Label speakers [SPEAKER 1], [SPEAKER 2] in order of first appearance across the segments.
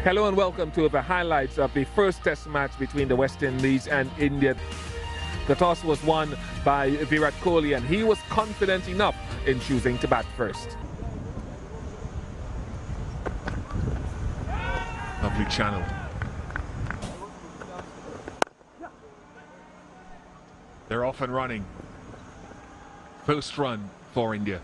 [SPEAKER 1] Hello and welcome to the highlights of the first test match between the West Indies and India. The toss was won by ViratKohli and he was confident enough in choosing to bat first.
[SPEAKER 2] Lovely channel. They're off and running. First run for India.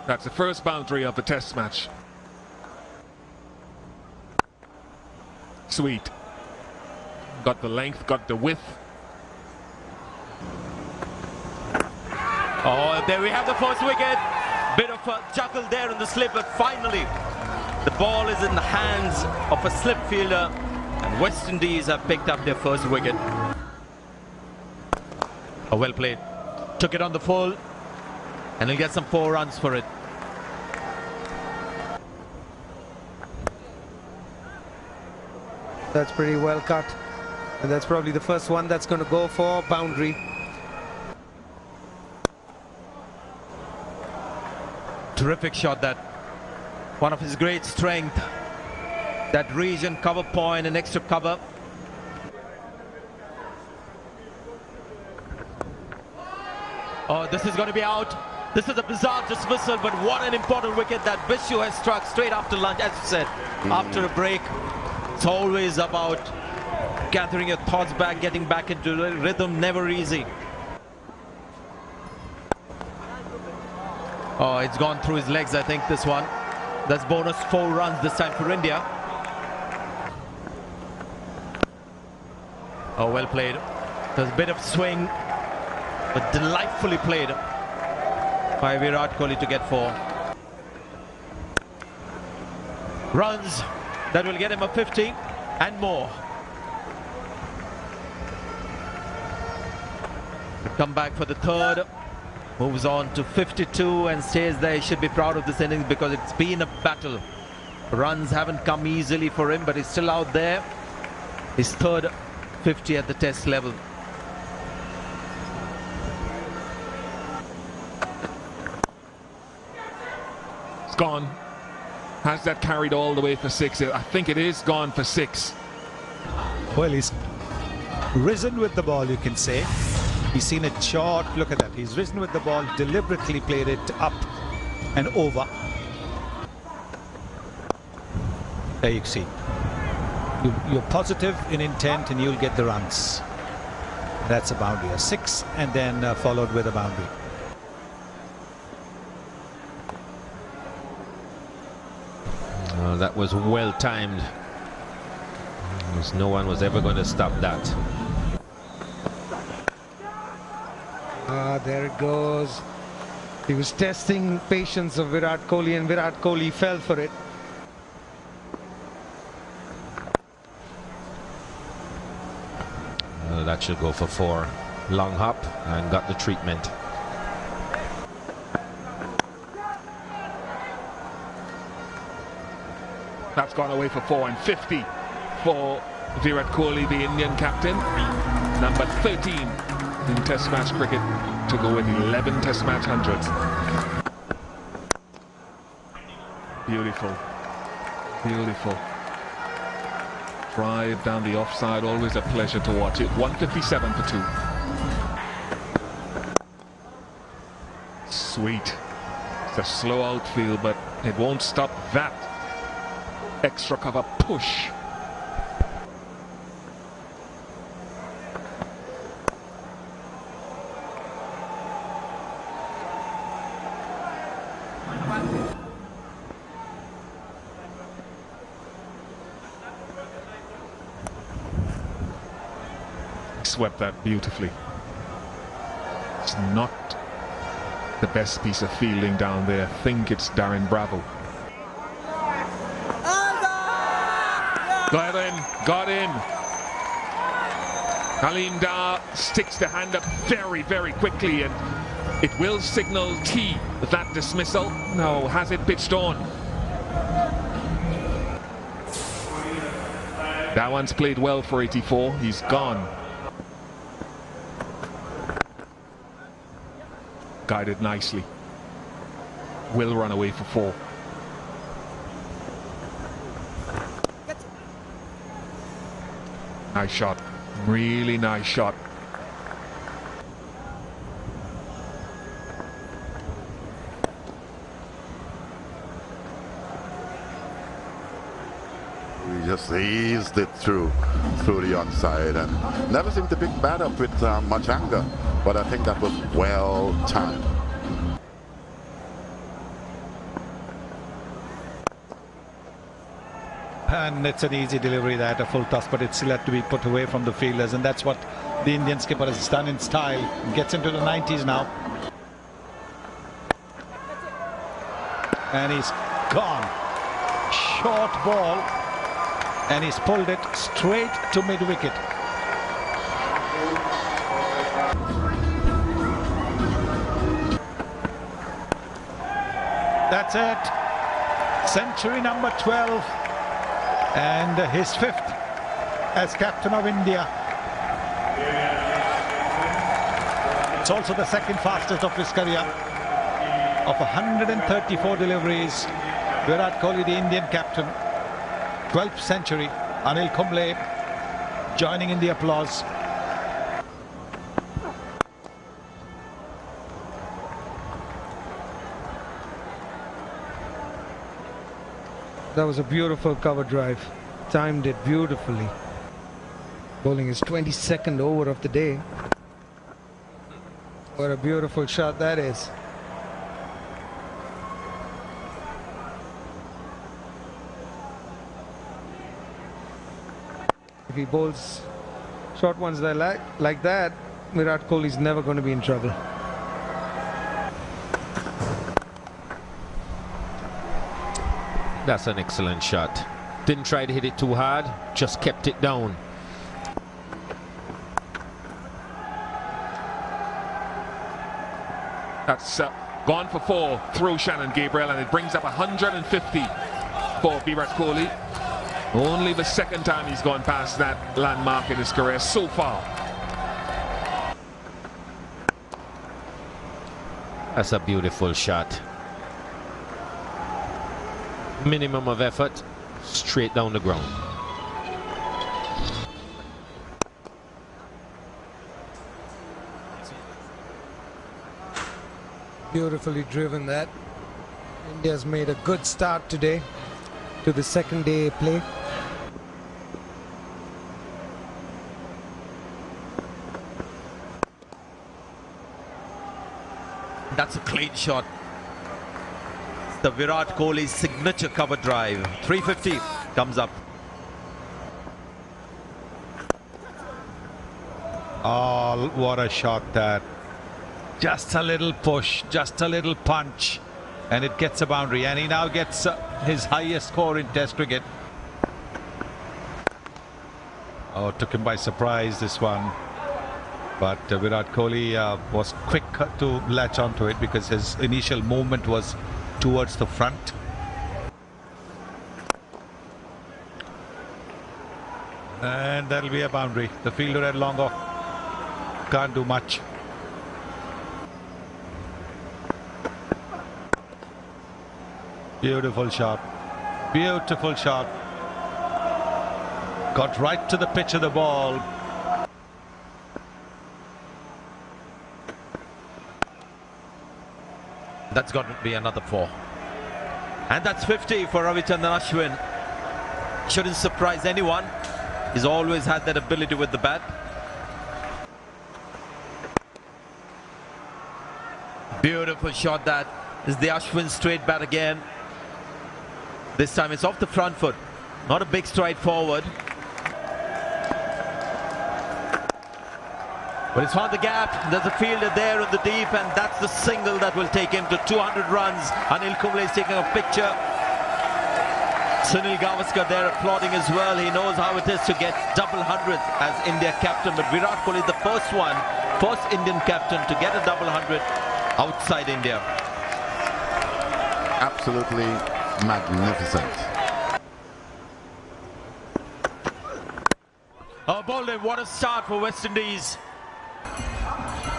[SPEAKER 2] That's the first boundary of the test match. Sweet. Got the length, got the width.
[SPEAKER 3] Oh, there we have the first wicket. Bit of a juggle there in the slip, but finally the ball is in the hands of a slip fielder and West Indies have picked up their first wicket. Oh, well played. Took it on the full and he'll get some 4 runs for it.
[SPEAKER 4] That's pretty well cut, and that's probably the first one that's going to go for boundary.
[SPEAKER 3] Terrific shot, that one of his great strength, that region cover point and extra cover. Oh, this is going to be out. This is a bizarre dismissal, but what an important wicket that Bishu has struck straight after lunch, as you said, after a break. It's always about gathering your thoughts back, getting back into the rhythm, never easy. Oh, it's gone through his legs, I think, this one. That's bonus 4 runs this time for India. Oh, well played. There's a bit of swing, but delightfully played by Virat Kohli to get 4 runs. That will get him a 50 and more. Come back for the third. Moves on to 52 and stays there. He should be proud of this innings because it's been a battle. Runs haven't come easily for him, but he's still out there. His third 50 at the test level.
[SPEAKER 2] It's gone. Has that carried all the way for 6? I think it is gone for 6.
[SPEAKER 5] Well, he's risen with the ball, you can say. He's seen it short. Look at that. He's risen with the ball, deliberately played it up and over. There you see. You're positive in intent and you'll get the runs. That's a boundary. A 6 and then followed with a boundary.
[SPEAKER 6] That was well timed. No one was ever going to stop that.
[SPEAKER 4] There it goes. He was testing patience of Virat Kohli and Virat Kohli fell for it.
[SPEAKER 6] That should go for 4. Long hop and got the treatment.
[SPEAKER 2] That's gone away for 4 and 50 for Virat Kohli, the Indian captain. Number 13 in Test match cricket to go with 11 Test match hundreds. Beautiful. Beautiful. Drive down the offside, always a pleasure to watch it. 157 for 2. Sweet. It's a slow outfield, but it won't stop that extra cover push. Swept that beautifully. It's not the best piece of fielding down there. I think it's Darren Bravo. Got in, got in. Halim Dar sticks the hand up very, very quickly and it will signal T that dismissal. No, has it pitched on? Dhawan's played well for 84. He's gone. Guided nicely. will run away for 4. Nice shot. Really nice shot.
[SPEAKER 7] He just eased it through the onside and never seemed to pick bat up with much anger, but I think that was well timed.
[SPEAKER 5] And it's an easy delivery there, a full toss, but it still had to be put away from the fielders, and that's what the Indian skipper has done in style. Gets into the 90s now. And he's gone. Short ball. And he's pulled it straight to mid-wicket. That's it. Century number 12. And his 5th as captain of India. It's also the 2nd fastest of his career. Of 134 deliveries, Virat Kohli, the Indian captain, 12th century. Anil Kumble joining in the applause.
[SPEAKER 4] That was a beautiful cover drive. Timed it beautifully. Bowling his 22nd over of the day. What a beautiful shot that is. If he bowls short ones like that, Virat Kohli is never going to be in trouble.
[SPEAKER 6] That's an excellent shot. Didn't try to hit it too hard, just kept it down.
[SPEAKER 2] That's gone for 4 through Shannon Gabriel, and it brings up 150 for Virat Kohli. Only the 2nd time he's gone past that landmark in his career so far.
[SPEAKER 6] That's a beautiful shot. Minimum of effort, straight down the ground.
[SPEAKER 4] Beautifully driven that. India's made a good start today to the 2nd day play.
[SPEAKER 3] That's a clean shot. The Virat Kohli signature cover drive. 350 comes up.
[SPEAKER 5] Oh, what a shot that. Just a little push, just a little punch, and it gets a boundary. And he now gets his highest score in Test cricket. Oh, took him by surprise, this one. But Virat Kohli was quick to latch onto it because his initial movement was towards the front. And that'll be a boundary. The fielder had long off. Can't do much. Beautiful shot. Beautiful shot. Got right to the pitch of the ball.
[SPEAKER 3] That's got to be another 4. And that's 50 for Ravichandran Ashwin. Shouldn't surprise anyone. He's always had that ability with the bat. Beautiful shot that. Is the Ashwin straight bat again. This time it's off the front foot. Not a big stride forward. But it's found the gap. There's a fielder there in the deep, and that's the single that will take him to 200 runs. Anil Kumble is taking a picture. Sunil Gavaskar there applauding as well. He knows how it is to get double hundreds as India captain. But Virat Kohli, the first Indian captain to get a double hundred outside India.
[SPEAKER 7] Absolutely magnificent.
[SPEAKER 3] Oh, Bolden, what a start for West Indies.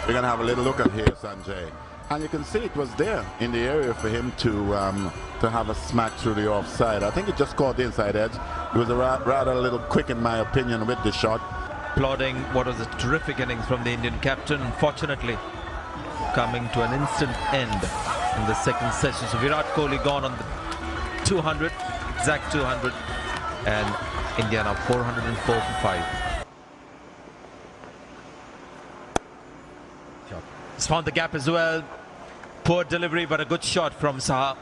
[SPEAKER 7] We're going to have a little look at here, Sanjay. And you can see it was there in the area for him to have a smack through the offside. I think it just caught the inside edge. It was rather a little quick, in my opinion, with the shot.
[SPEAKER 3] Applauding what was a terrific innings from the Indian captain. Unfortunately, coming to an instant end in the second session. So Virat Kohli gone on the 200, exact 200, and India now 404 for 5. He's found the gap as well. Poor delivery, but a good shot from Saha.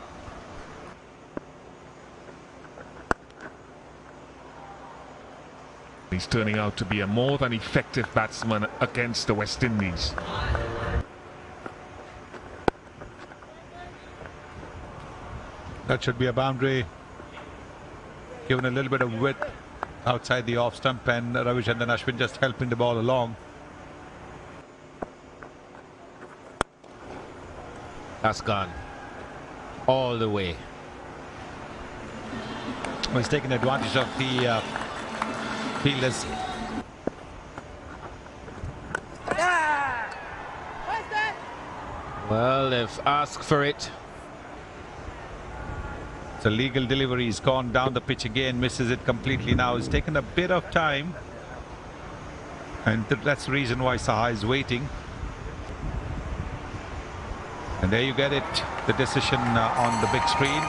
[SPEAKER 2] He's turning out to be a more than effective batsman against the West Indies.
[SPEAKER 5] That should be a boundary. Given a little bit of width outside the off stump, and Ravichandran Ashwin just helping the ball along.
[SPEAKER 6] That's gone all the way.
[SPEAKER 5] Well, he's taking advantage of the fielders.
[SPEAKER 6] Well, they've asked for it.
[SPEAKER 5] The legal delivery. He's gone down the pitch again, misses it completely now. It's taken a bit of time, and that's the reason why Saha is waiting. And there you get it, the decision on the big screen.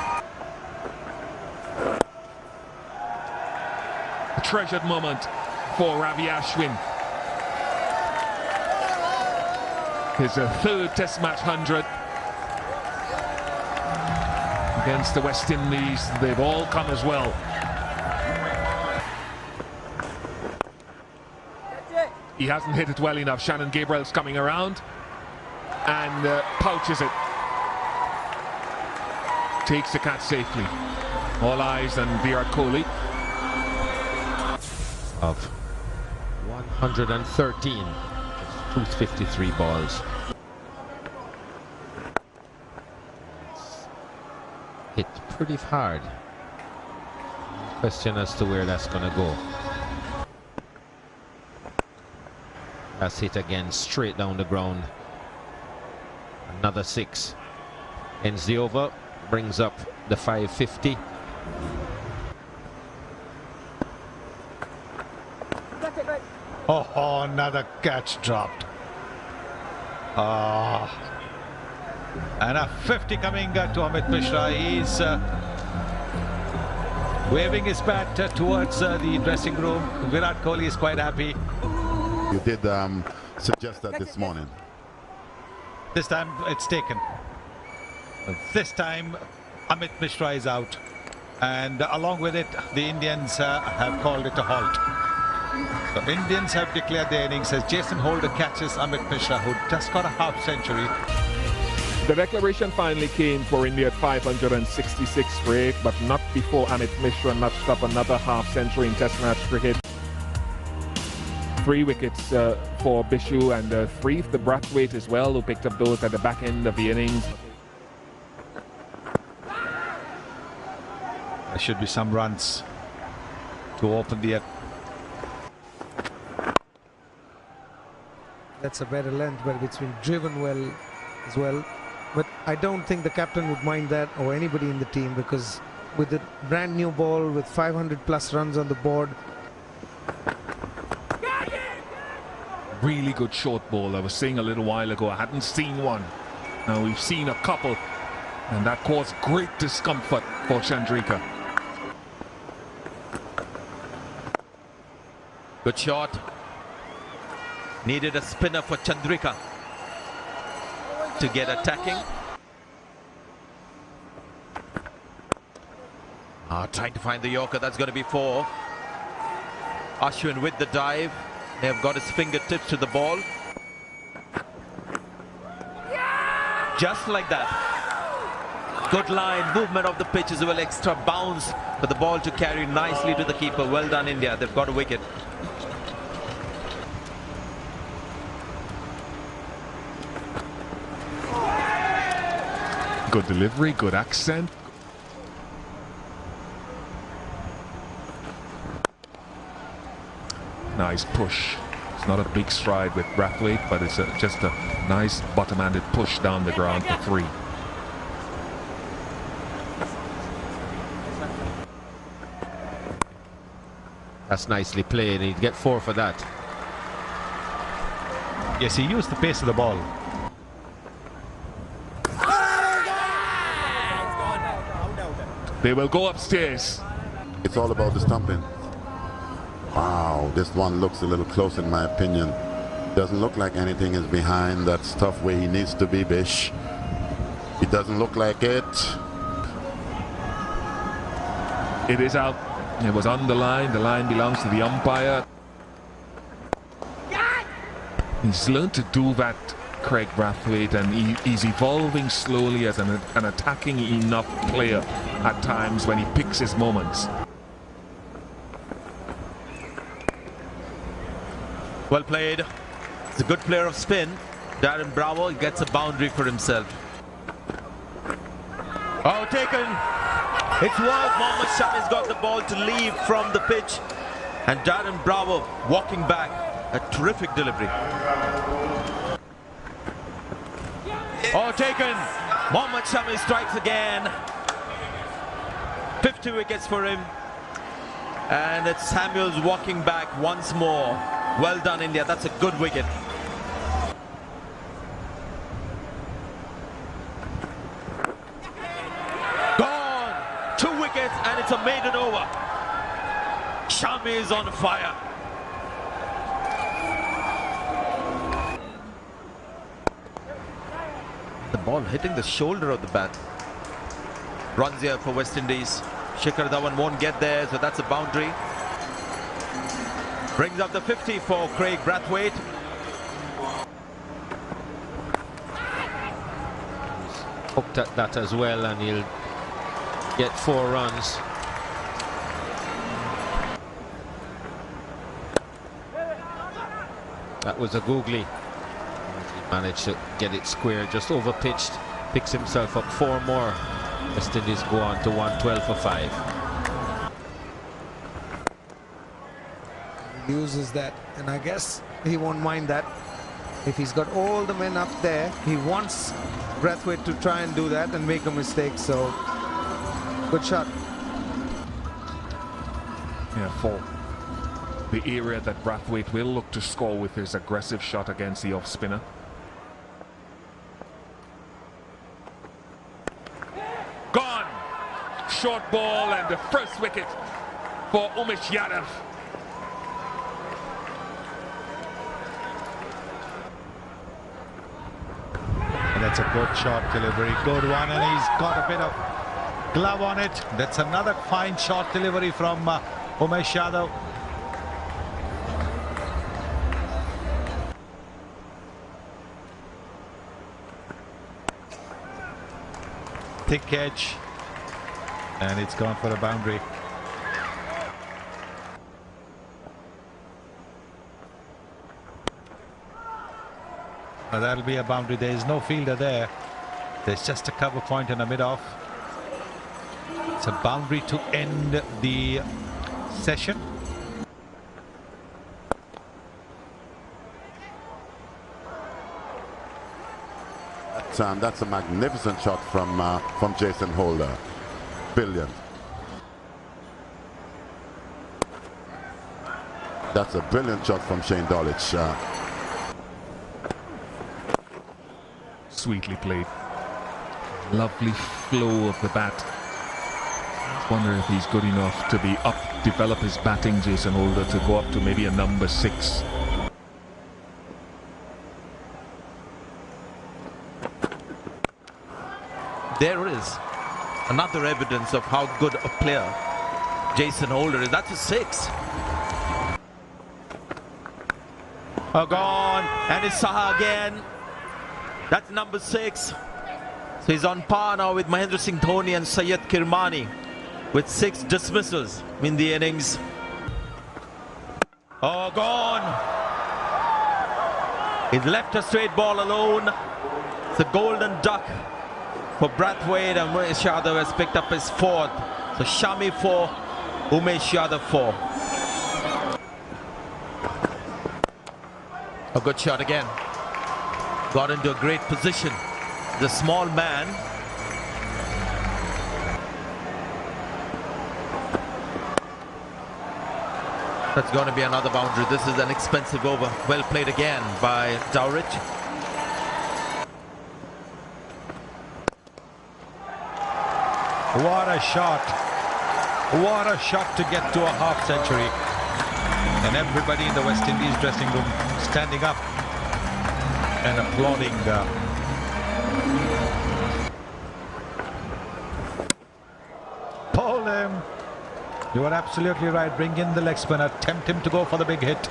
[SPEAKER 2] A treasured moment for Ravi Ashwin. His third Test match 100 against the West Indies. They've all come as well. He hasn't hit it well enough. Shannon Gabriel's coming around and pouches it. Takes the catch safely. All eyes on Virat Kohli.
[SPEAKER 6] Of 113, just 253 balls. Hit pretty hard. Question as to where that's going to go. That's hit again, straight down the ground. Another 6. Ends the over, brings up the 550.
[SPEAKER 5] Oh, another catch dropped. And a 50 coming to Amit Mishra. He's waving his bat towards the dressing room. Virat Kohli is quite happy.
[SPEAKER 7] You did suggest that this morning.
[SPEAKER 5] This time it's taken. This time Amit Mishra is out, and along with it the Indians have called it a halt. The Indians have declared their innings as Jason Holder catches Amit Mishra, who just got a half century.
[SPEAKER 1] The declaration finally came for India at 566 for 8, but not before Amit Mishra notched up another half century in Test match cricket. 3 wickets for Bishu, and 3 for the Brathwaite as well, who picked up those at the back end of the innings.
[SPEAKER 5] There should be some runs to open the...
[SPEAKER 4] That's a better length, but it's been driven well as well. But I don't think the captain would mind that, or anybody in the team, because with the brand new ball with 500 plus runs on the board.
[SPEAKER 2] Really good short ball. I was saying a little while ago I hadn't seen one. Now we've seen a couple, and that caused great discomfort for Chandrika.
[SPEAKER 3] Good shot. Needed a spinner for Chandrika to get attacking. Trying to find the Yorker. That's going to be 4. Ashwin with the dive. They have got his fingertips to the ball. Just like that. Good line, movement of the pitch as well, extra bounce for the ball to carry nicely to the keeper. Well done, India. They've got a wicket.
[SPEAKER 2] Good delivery, good accent. Nice push It's not a big stride with Brathwaite, but it's just a nice bottom-handed push down the ground for 3.
[SPEAKER 6] That's nicely played. He'd get 4 for that.
[SPEAKER 5] Yes, he used the pace of the ball.
[SPEAKER 2] They will go upstairs.
[SPEAKER 7] It's all about the stumping. Wow, this one looks a little close in my opinion. Doesn't look like anything is behind that stuff where he needs to be, Bish. It doesn't look like it.
[SPEAKER 2] It is out. It was on the line. The line belongs to the umpire. He's learned to do that, Craig Brathwaite, and he's evolving slowly as an attacking enough player at times when he picks his moments.
[SPEAKER 3] Well played. He's a good player of spin. Darren Bravo gets a boundary for himself. Oh, taken. It's worked. Mohammad Shami's got the ball to leave from the pitch. And Darren Bravo walking back. A terrific delivery. Oh, taken. Mohammad Shami strikes again. 50 wickets for him. And it's Samuels walking back once more. Well done, India. That's a good wicket. Gone. 2 wickets and it's a maiden over. Shami is on fire. The ball hitting the shoulder of the bat. Runs here for West Indies. Shikhar Dhawan won't get there, so that's a boundary. Brings up the 50 for Craig Brathwaite.
[SPEAKER 6] Hooked at that as well, and he'll get 4 runs. That was a googly. He managed to get it square, just over pitched. Picks himself up 4 more. West Indies go on to 112 for 5.
[SPEAKER 4] Uses that, and I guess he won't mind that. If he's got all the men up there, he wants Brathwaite to try and do that and make a mistake. So good shot.
[SPEAKER 2] Yeah, for the area that Brathwaite will look to score with his aggressive shot against the off spinner. Gone. Short ball and the first wicket for Yadav.
[SPEAKER 5] That's a good shot delivery, good one, and he's got a bit of glove on it. That's another fine shot delivery from Yadav. Thick edge, and it's gone for a boundary. That'll be a boundary. There is no fielder there. There's just a cover point and a mid-off. It's a boundary to end the session.
[SPEAKER 7] That's a magnificent shot from Jason Holder. Brilliant. That's a brilliant shot from Shane Dowrich.
[SPEAKER 2] Sweetly played. Lovely flow of the bat. Wonder if he's good enough to be up, develop his batting, Jason Holder, to go up to maybe a number 6.
[SPEAKER 3] There is another evidence of how good a player Jason Holder is. That's a 6. Oh, gone. And it's Saha again. That's number 6. So he's on par now with Mahendra Singh Dhoni and Syed Kirmani with 6 dismissals in the innings. Oh, gone. He's left a straight ball alone. It's a golden duck for Brathwaite, and Umesh Yadav has picked up his 4th. So Shami 4, Umesh Yadav 4. A good shot again. Got into a great position. The small man. That's going to be another boundary. This is an expensive over. Well played again by Dowrich.
[SPEAKER 5] What a shot. What a shot to get to a half century. And everybody in the West Indies dressing room standing up and applauding. Pull him. You are absolutely right. Bring in the leg spinner. Tempt him to go for the big hit.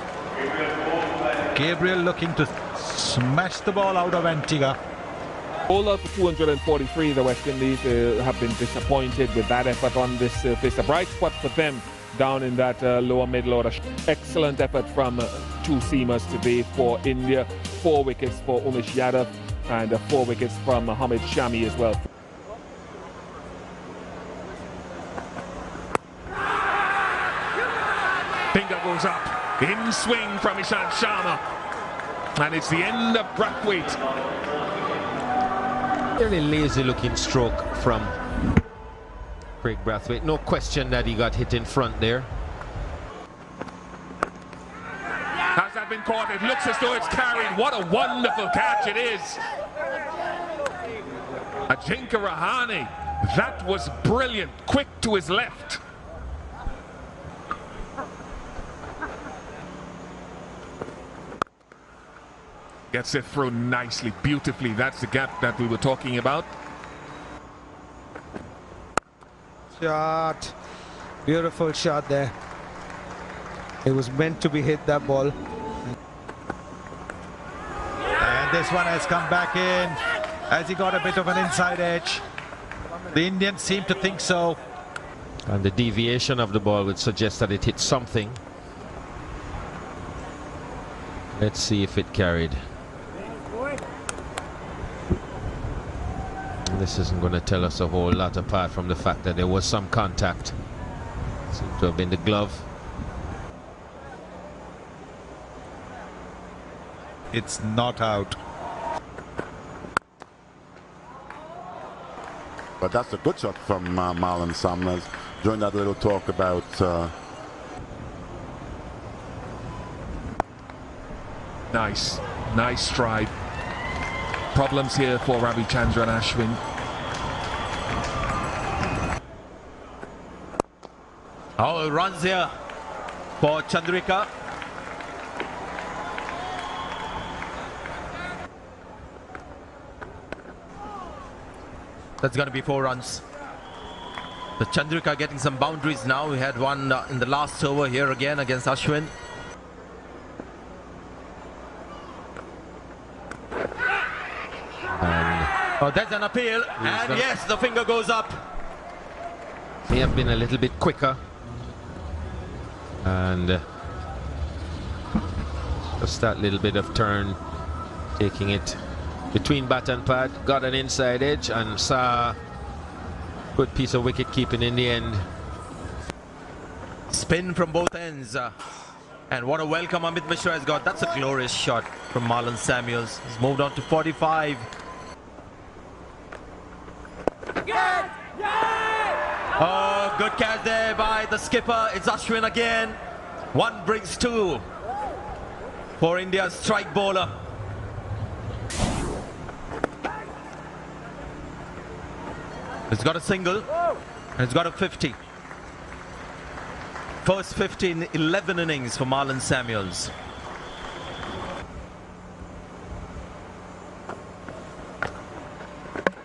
[SPEAKER 5] Gabriel looking to smash the ball out of Antigua.
[SPEAKER 1] All out for 243, the West Indies have been disappointed with that effort on this surface. A bright spot for them down in that lower middle order. Excellent effort from two seamers today for India. 4 wickets for Yadav and 4 wickets from Shami as well.
[SPEAKER 2] Finger goes up. In swing from Ishant Sharma. And it's the end of Brathwaite.
[SPEAKER 6] Very lazy looking stroke from Craig Brathwaite. No question that he got hit in front there.
[SPEAKER 2] Has that been caught? It looks as though it's carried. What a wonderful catch it is. Ajinkya Rahane. That was brilliant. Quick to his left. Gets it through nicely, beautifully. That's the gap that we were talking about.
[SPEAKER 4] Shot. Beautiful shot there. It was meant to be hit, that ball.
[SPEAKER 5] And this one has come back in as he got a bit of an inside edge. The Indians seem to think so.
[SPEAKER 6] And the deviation of the ball would suggest that it hit something. Let's see if it carried. This isn't going to tell us a whole lot apart from the fact that there was some contact. Seems to have been the glove.
[SPEAKER 5] It's not out.
[SPEAKER 7] But that's a good shot from Marlon Summers during that little talk about
[SPEAKER 2] Nice stride. Problems here for Ravichandran Ashwin.
[SPEAKER 3] Oh, runs here for Chandrika. That's going to be 4 runs. The Chandrika getting some boundaries now. We had one in the last over here again against Ashwin. Oh, that's an appeal, and yes, the finger goes up.
[SPEAKER 6] May have been a little bit quicker. And just that little bit of turn, taking it between bat and pad, got an inside edge and saw good piece of wicket keeping in the end.
[SPEAKER 3] Spin from both ends. And what a welcome Amit Mishra has got. That's a glorious shot from Marlon Samuels. He's moved on to 45. Oh, good catch there by the skipper. It's Ashwin again. 1 brings 2 for India's strike bowler. He's got a single and he's got a 50. First 50 in 11 innings for Marlon Samuels.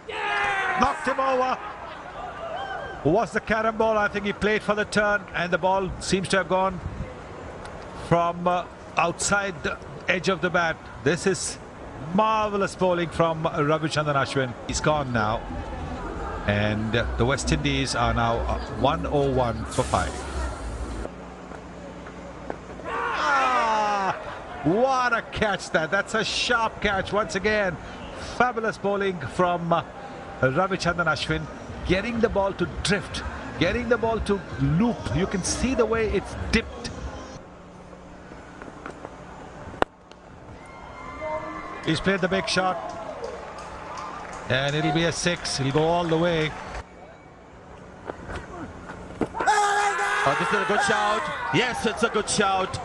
[SPEAKER 5] Knocked him over. Was the carom ball? I think he played for the turn and the ball seems to have gone from outside the edge of the bat. This is marvelous bowling from Ravichandran Ashwin. He's gone now. And the West Indies are now 101 for 5. What a catch that. That's a sharp catch once again. Fabulous bowling from Ravichandran Ashwin. Getting the ball to drift, getting the ball to loop. You can see the way it's dipped. He's played the big shot. And it'll be a 6. He'll go all the way.
[SPEAKER 3] Oh, this is a good shout. Yes, it's a good shout.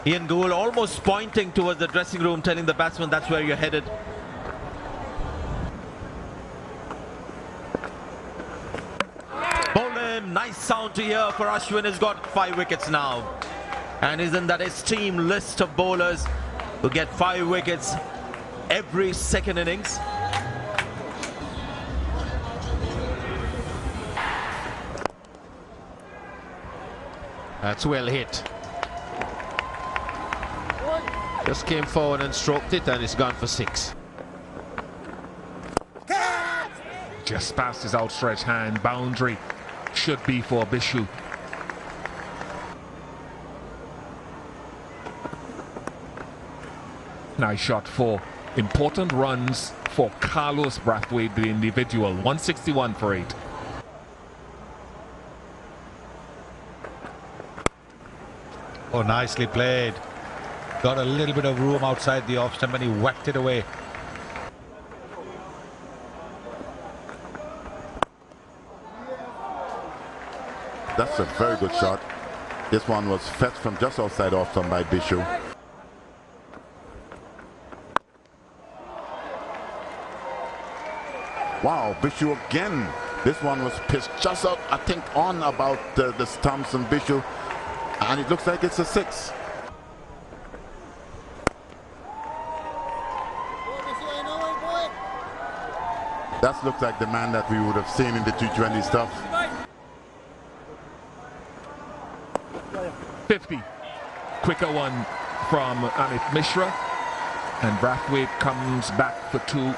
[SPEAKER 3] Ian Gould almost pointing towards the dressing room, telling the batsman that's where you're headed. Bowled him. Nice sound to hear for Ashwin. Has got 5 wickets now. And is in that esteemed list of bowlers who get 5 wickets every second innings.
[SPEAKER 6] That's well hit. Just came forward and stroked it, and it's gone for 6.
[SPEAKER 2] Just past his outstretched hand. Boundary should be for Bishu. Nice shot for important runs for Carlos Brathwaite, the individual. 161 for 8.
[SPEAKER 5] Oh, nicely played. Got a little bit of room outside the off stump and he whacked it away.
[SPEAKER 7] That's a very good shot. This one was fetched from just outside off stump by Bishu. Wow, Bishu again. This one was pitched just out, I think, on about the stumps and Bishu. And it looks like it's a 6. That looks like the man that we would have seen in the T20 stuff.
[SPEAKER 2] 50. Quicker one from Mishra. And Brathwaite comes back for 2.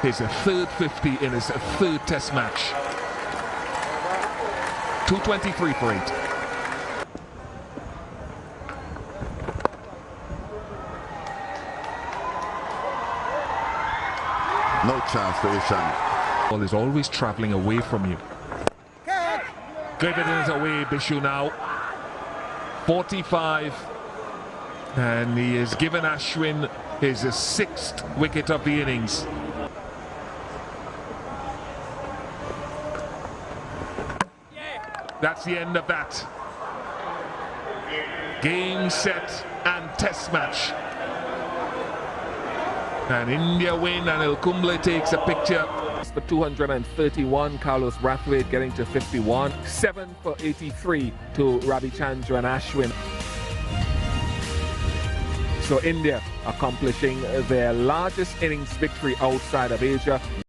[SPEAKER 2] His 3rd 50 in his 3rd test match. 223 for 8.
[SPEAKER 7] No chance for Shami.
[SPEAKER 2] Ball is always travelling away from you. Giving it away, Bishu now. 45. And he has given Ashwin his 6th wicket of the innings. That's the end of that. Game, set, and test match. And India win, and El Kumble takes a picture.
[SPEAKER 1] For 231, Carlos Brathwaite getting to 51. 7 for 83 to Ravichandran Ashwin. So India accomplishing their largest innings victory outside of Asia.